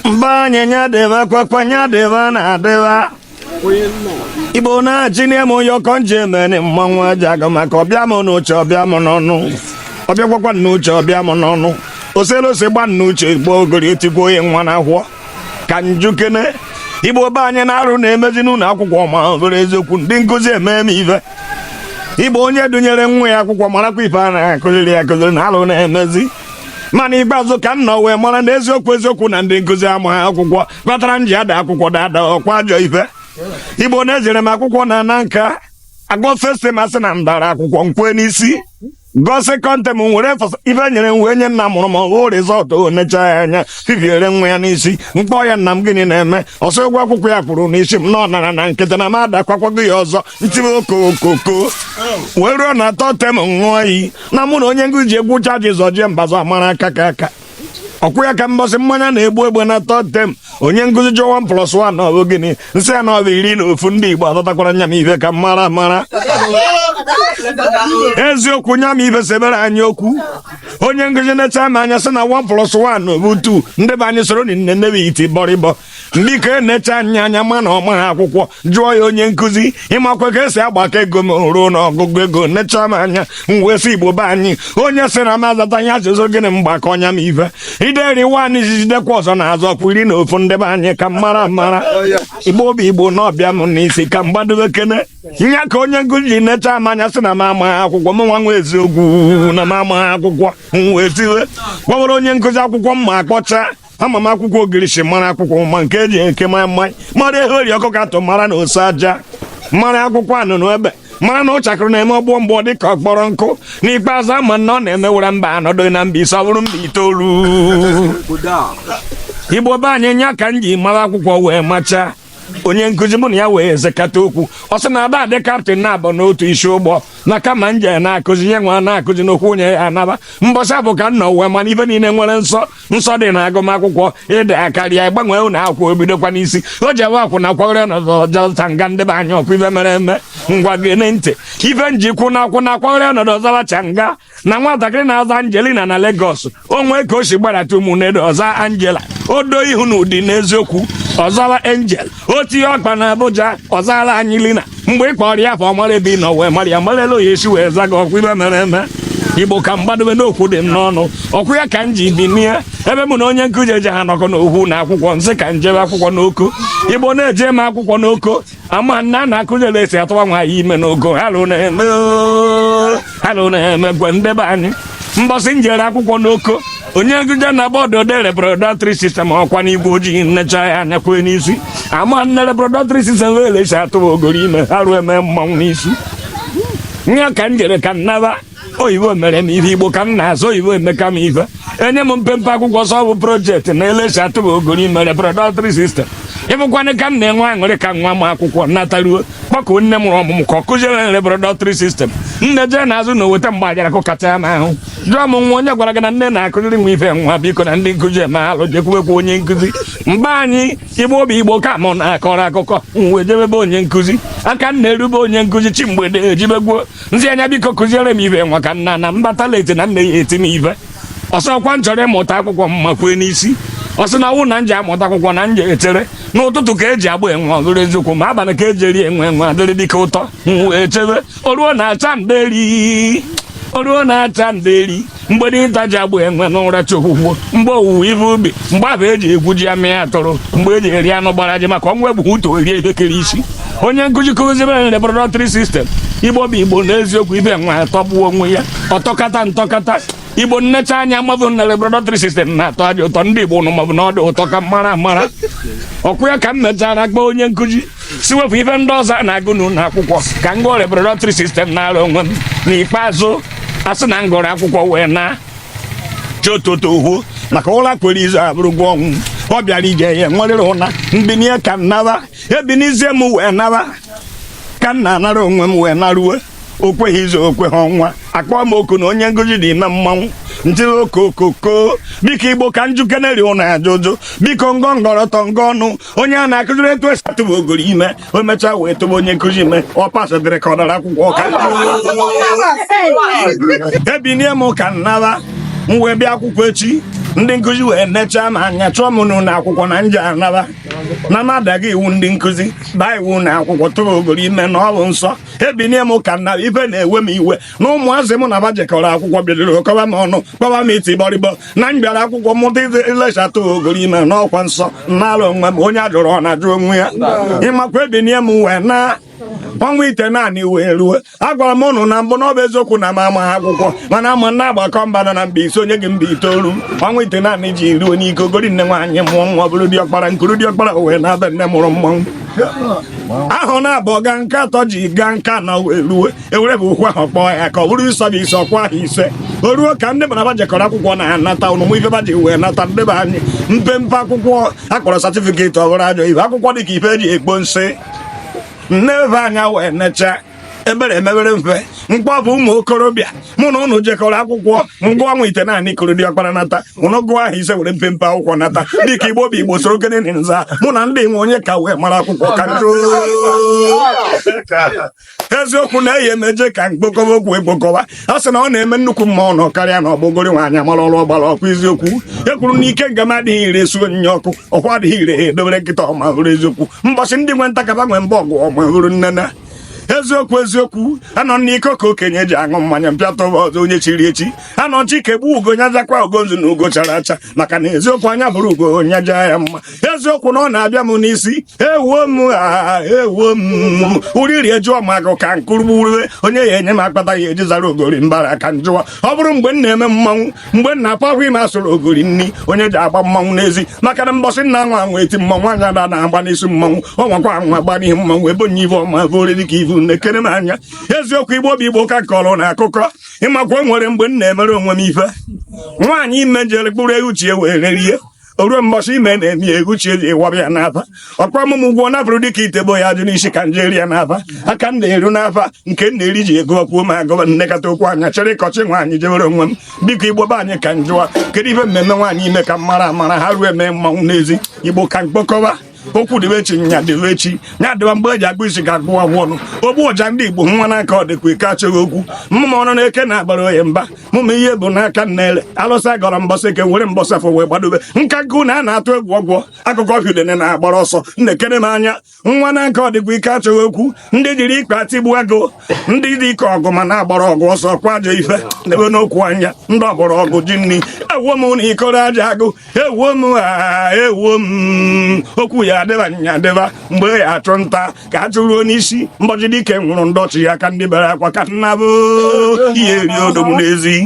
Mbanye nyadeva kwa nyadeva na adeva Igbo na chine mo yo konje mene mmanwa jaga maka obia mo no che obia mo nonu obia kwakwa no che obia mo nonu oselo se gba no che Igbo ogori etigwo ye nwa na ahwo ka njukene Igbo ba anya na arụ na-emezi n'ụlọ akwụkwọ ma bụrụ eziokwu ndị nkuzi eme ife Igbo onye dunyere nwa ya akwụkwọ marakwa ife a na-akụziri akụziri na alụ na-emezi mana ikpeazụ ka nna wee mara na eziokwu na ndị nkuzi amaghị akwụkwọ kpatara m ji ada akwụkwọ dada ọkwa ajọ ife Igbo na-ejere m akwụkwọ na nka agụ festi masị na ndara akwụkwọ nkwe n'isi gosi kọntem nwere ife nyere wee nye nna mụrụ ma ọ rizọtụ onecha ya anya fifiere nwa ya n'isi mkpọ ya nna m gịnị na-eme ọsọ ụgwọ akwụkwọ ya kwuru n'isi m na ọnara na nkịta na m adakwakwago ya ọzọ ntibe okokoko wee ruo na tọtem ṅụọ iyi na mụ na onye nkụzi ji egwu chaji zọjie mbazụ amara aka ka aka ọkwụ ya ka mbọsị mmanya na-egbu egbe na tọtem onye nkụzi jụọ 1+1 ọ bụ gịnị nsị ya na ọ bụ 11 ndị Igbo atọtakwara nya m ife ka mara eziokwu nya m ife sebere anyị okwu onye nkụzi na-eche m anya sị na 1+1 bụ 2 ndị be anyị soro nne nnebi iti bọrịbọ ndị ka na-eche anyị anya ma na ọma ha akwụkwọ jụọ ya onye nkụzi ịmakwa ka esi agbakọ ego m ruo n'ọgụgụ ego necha m anya wee sị Igbo be anyị onye sị na m azata ya azụzụ gịnị mgbakọ ọnya m ife ideri nwaanyị jijidekwa ọzọ na-azọ ọkwa 11 ndị be anyị ka mara Igbo obi Igbo na ọbịa m n'isi ka mgbadobe kene nya ka onye nkụzi ji necha m anya sị na m amaghị akwụkwọ m nwa nwa eziokwu na m amaghị akwụkwọ wee tiwe gwawere onye nkụzi akwụkwọ mma akpọcha ama m akwụkwọ ogirisi mara akwụkwọ ma nke eji eke mmanya mara ihe ori ọkụ ka atụ mara na ose aja mara akwụkwọ anụnụ ebe mara na ụchakịrị na-eme ọgbọ mgbọ dị ka ọkpọrọ nkụ n'ikpeazụ ama na ọ na-emewere mba anọdụ na mba ise ọ bụrụ mba itoolu Igbo be anyị nya ka m ji mara akwụkwọ wee macha onye nkụzi mụ na ya wee ezekata okwu ọ sị na ada dị kaptịn na-abụ n'otu isi ụgbọ na kama nje na-akụzi ihe nwa na-akụzi n'okwu onye ya anaba mbọsị abụ ka nna uwe mana ife niile nwere nsọ dị na agụmakwụkwọ ịdị akarịa ịgbanwe ụlọ akwụkwọ ebidokwa n'isi o ji ewe akwụna kwagoro n'ọdọjọta nga ndị be anyị ọkwa ife mere eme ngwa gene ntị ife njikwu na akwụna kwagoro ọnọdụ ọzawacha nga na nwatakịrị na-aza Angelina na Lagos onwe ka o si gbarata ụmụnne ọza Angela odo ihu na ụdị n'eziokwu ọzawa Angel o tinye ọkpa na Abuja ọzara anyị Lina mgbe ị kpọrọ ya afọ ọmara ebe ị nọ wee mara ya marala oyi esi wee zaga ọkwa ibe mere eme Igbo ka mgbadobe n'okwu dị m n'ọnụ ọkwụ ya ka m ji binie ebe mụ na onye nkụzi eji ha nọkọ n'okwu na akwụkwọ nsị ka njebe akwụkwọ n'oko Igbo na-eje m akwụkwọ n'oko ama nna na-akụziri esi atụwa nwaanyị ime n'ogo halụ na-eme gwe ndebe anyị mbọsị njere akwụkwọ n'oko onye nkụzi na bọọdụ ode reproductory system ọkwa n'igwe ojii nnecha ya anya kwee n'isi ama nne reproductory system wee lesi atụwa ogori ime harụ eme mmanwụ n'isi nya ka m jere ka nnaba oyibo mere m ihe Igbo ka m na-azụ oyibo emeka m ife enye m mpempe akwụkwọ sọ bụ projekti na-elesi atụba ogori ime reproductory system ịbụkwana ka m na-enwe aṅụrị ka nwa m akwụkwọ nataruo kpọkọ nne mụrụ ọmụmụ ka ọ kụziere reproductory system nne jee n'azụ na oweta mgbajara kụ kacha ya m ahụ jụọ m nwa onye gwara gị na nne na-akụziri nwa ife nwa biko na ndị nkụzi eme alụ jekwubekwa onye nkụzi mgbe anyị Igbo obi Igbo ka mụ na-akọrọ akụkọ wee jebebe onye nkụzi aka m na-erube onye nkụzi chi mgbede ejibegbuo nzi anya biko kụziere m ife nwa ka nna na mbata leti na nne ya eti m ife ọsọkwa m chọrọ ịmụta akwụkwọ mma kwee n'isi ọsị na ọwụ na nje amụta akwụkwọ na nje echere n'ụtụtụ ka eji agba enwe ọgụrụ eziokwu ma abalị ka eji eri enwe adịrị dịka ụtọ wee chebe oruo na-acha nderi mgbe ịta ji agba enwe n'ụracha okwukwo mgbe owuwe ife ubi mgbe ahụ eji egwu ji amị atụrụ mgbe eji eri anụ gbara ji maka ọnwa egbu uto eri ebekere isi onye nkụzi kụzibere reproductory system Igbo bụ Igbo n'eziokwu ife nwa atọgbuo onwe ya ntọkata Igbo nnecha anya mmadụ na reproductory system na-atọ aja ụtọ ndị Igbo nụ maọbụ na ọ dị ụtọ ka mara ọkwụ ya ka m mechara gba onye nkụzi si wepụ ife ndị ọzọ na-agụ n'ụlọ akwụkwọ ka m gụọ reproductory system na-arụ onwe m n'ikpeazụ asị na m gụrụ akwụkwọ wee na chototohuo maka ụra kwere izu abụrụgwọ ọnwụ ọ bịara ije ya nwerịrị ụna mbinie ka m naba ebinizie m wee naba ka m na-anara onwe m wee naruo okweghị izu okweghị ọnwa akpọ m oku na onye nkụzi dị ime mmanwụ ntị okokoko biko Igbo ka njukeneri ụnụ ajụjụ biko ngọngọrọtọ ngọ ọnụ onye a na-akụziri etu esi atụba ogori ime o mechaa wee tụba onye nkụzi ime ọ pasịdịrị ka ọ dara akwụkwọ ka ebinie m ka nnaba m wee bịa akwụkwọ echi ndị nkụzi wee necha ma anya chụọ m n'ụlọ akwụkwọ na nje anaba na madaga iwu ndị nkụzi baa iwu na akwụkwọ tụrụ ogoro ime na ọ bụ nsọ ebinie m ka nna ife na-ewe m iwe na ụmụazị m na bajekọrọ akwụkwọ bidoro kọba m ọnụ kpọba m iti gbọrịgbọ na m bịara akwụkwọ mụta ilechata ogoro ime n'ọkwa nsọ nara onwe m onye ajụrụ ọ na-ajụ onwe ya ịmakwa ebinie m wee na ọnwa ite naanị wee ruo agwara m ụnụ na mbụ na ọ bụ eziokwu na m ama akwụkwọ mana ama na agbakọ mba nọ na mba ise onye gị mba itoolu ọnwa ite naanị ji ruo n'ike ogori nne nwaanyị mụọ nwa bụrụ diọkpara nkuru diọkpara wee na-aba nne mụrụ mmanwụ ahụ na-abụ ga nke atọ ji gaa nka na wee ruo ewere bụ okwu ahụ kpọọ ya ka ọ bụrụ ịsọ bụ ise ọkwa ahụ ise o ruo ka ndị bara jekọrọ akwụkwọ na-anata ụnụmụ ife baji wee nata ndebe anyị mpempe akwụkwọ akpọrọ satifiketi ọ bụrụ ajọ ife akwụkwọ dị ka ife eji ekpo nsị nnebe anya wee necha ebere emebere mfe mkpọ bụ ụmụ okorobịa mụ na ụnụ jekọrọ akwụkwọ ngwa ọnwa ite naanị kụrụ dị ọkpara nata ụnụ gụọ ahụ ise were mpempe akwụkwọ nata dịka igbo bụ igbo soro kene nza mụ na ndị nwe onye ka wee mara akwụkwọ ka eziokwu na-eyi emeje ka mkpokọba okwu ekpokọba a sị na ọ na-eme nnukwu mmụọ nọ karịa na ọgbọgori nwaanyị amara ọrụ ọgbara ọkwa eziokwu ekwuru na ike ngama adịghị ire su onyinye ọkụ ọkwa adịghị ire edobere nkịta ọma hụrụ eziokwu mbọsị ndị nwe ntakaba nwe mba ọgụ ọma hụrụ nnene eziokwu anọ n'iko ka okenye ji aṅụ mmanya mpịata ọzọ onye chiri echi anọ chikegbu ugo nyazakwa ugonzu na ugo chara acha maka na eziokwu anya bụrụ ugo onye ja ya mma eziokwu na ọ na-abịa m n'isi ewuo m uriri ejụọ m agụ ka nkụrụgburuwe onye ya enye m akpata ya eji zara ogori mbara ka njụwa ọ bụrụ mgbe m na-eme mmanwụ mgbe m na-apahụ ime asụrụ ogori nni onye ji agba mmanwụ n'ezi maka na mbọsị nna nwa anwa eti mmanwụ anya ada na-agba n'isi mmanwụ ọ nwakwa anwa agba n'ihi mmanwụ ebe onye ive ọma bụrụ dịka ivu na-ekere m anya eziokwu igbo bụ igbo ka kọrọ na akụkọ ịmakwa nwere mgbe m na-emere onwe m ife nwaanyị ime jere kpụrụ ehuchie were rie o ruo mbọsị ime na-emi ehuchie ji ịwaba ya n'afa ọkwa m ụgwọ napụrụ dịka itebo ya ajụ n'isi ka nje rie n'afa aka m na-eru n'afa nke m na-eri ji ego ọkwuo m agụba nnekọta okwu anya chere ịkọchị nwaanyị jebere onwe m biko igbo be anyị ka njụwa kedu ife mmemme nwaanyị ime ka m mara amara ha ruo eme mmanwụ n'ezi igbo ka mkpokọba okwu dịbechi nya dịbechi nya dịba mgbe eji akpụ isi ka akpụ ọgwụọnụ ogbu ọja ndị igbo nwa n'aka ọ dịkwa ike achọghị okwu mmụma ọnụ na-eke na-agbara oye mba mụma ihe bụ n'aka nnele alụsa gọrọ mbọsị eke were mbọsị afọ wee gbadobe nka nkụ na a na-atụ egwu ọgwọ akụkọ hidene na-agbara ọsọ nnekere m anya nwa n'aka ọ dịkwa ike achọghị okwu ndị jiri ikpe atigbu agụ ndị dị ike ọgụ ma na-agbara ọgụ ọsọ kwa ajọ ife n'ebe n'okwu anya ndị ọgbara ọgụ ji nri ewuo m na ikoro aja agụ ewuo m okwu ya adịba nya adịba mgbe ya achụ nta ka a chụruo n'isi mbọchị dike nwụrụ ndọchị ya ka ndị bere akwa ka nna bụ ihe eri odom n'ezi